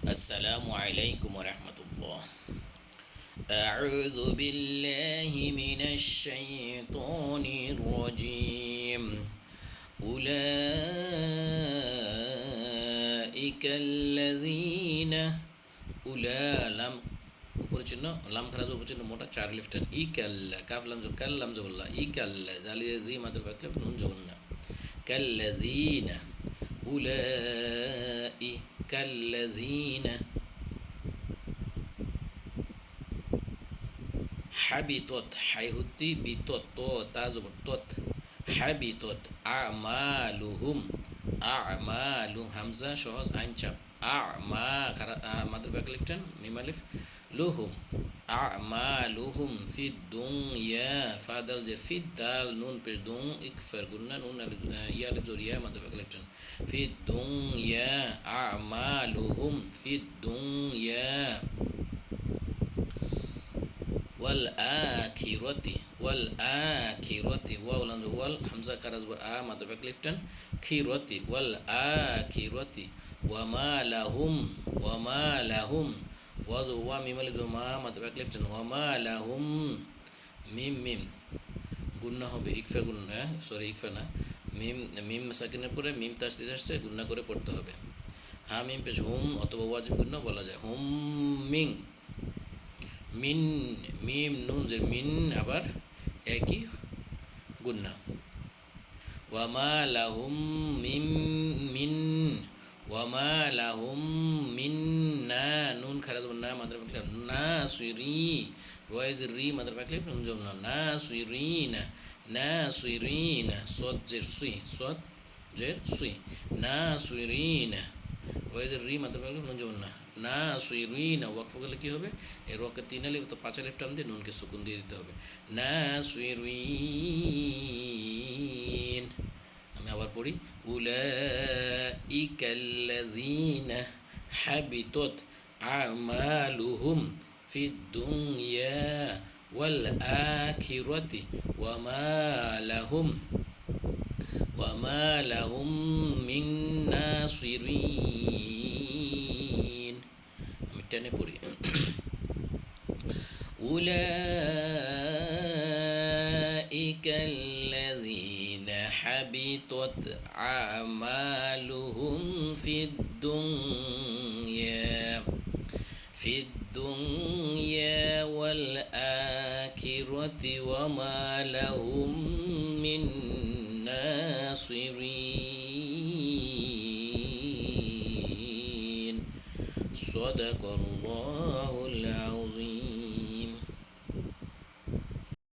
السلام عليكم ورحمة الله. أعوذ بالله من الشيطان الرجيم. أولئك الذين لام উপরে চিহ্ন লাম খারাজ উপরে চিহ্ন মোটা চার লিফটেন ইকাল্লা কাফ লাম কাল্লাম জবল্লা ইকাল্লা জালিয়া জি মাত্র বাকলে নুন জবন্না কাল্লাযিনা উলাই কাল্লাযিনা হাবিতত হাইহুতি বিতত তো তাজব তত হাবিতত আমালুহুম আমালু হামজা সহজ আইন চাপ আমা মাদ্র ব্যাক লিফটেন মিম আলিফ লুহুম আমালুহুম ফিদ দুনিয়া ফাদাল জের ফিদ দাল নুন পেশ দুন ইকফার গুন্না নুন আলিফ ইয়া আলিফ জরিয়া মাদ্র ব্যাক লিফটেন ফিদ দুনিয়া আমালুহুম ফিদ দুনিয়া والآخرة واو حمزة كرز ما تبقى لفتن خيرتي والآخرة وما لهم وذو وميم ما تبقى لفتن وما لهم ميم গুন্না হবে ইকফা গুন্না সরি ইকফা না মিম সাকিনের পরে মিম তাসদিদ আসছে গুন্না করে পড়তে হবে হা মিম পেশ হুম অথবা ওয়াজিব গুন্না বলা যায় হুম মিং মিন মিম নুন যে মিন আবার একই গুন্না ওয়ামা লাহুম মিন ওয়ামা লাহুম মিন না নুন খারাজ না মাদ্রা বাকলে না সুইরি রয়েজ রি মাদ্রা বাকলে নুন জম না সুইরিনা সদ জের সুই না সুইরিনা রয়েজ রি মাদ্রা বাকলে নুন জম না সুইরিনা ওয়াকফ করলে কি হবে এর ওয়াকে তিন আলিফ তো পাঁচ আলিফ টান দিয়ে নুনকে সুকুন দিয়ে দিতে হবে না সুইরিন আমি আবার পড়ি উলাইকাল্লাযীনা হাবিতত আমালুহুম ফিদ দুনিয়া ওয়াল আখিরাতি ওয়ামা লাহুম মিন নাসিরিন আমি টেনে পড়ি উলাইকাল্লাযীনা হাবিতত আমালুহুম ফিদ দুনিয়া ওয়াল আখিরাতি ওয়ামা লাহুম মিন নাসিরিন সাদাকাল্লাহুল আযীম।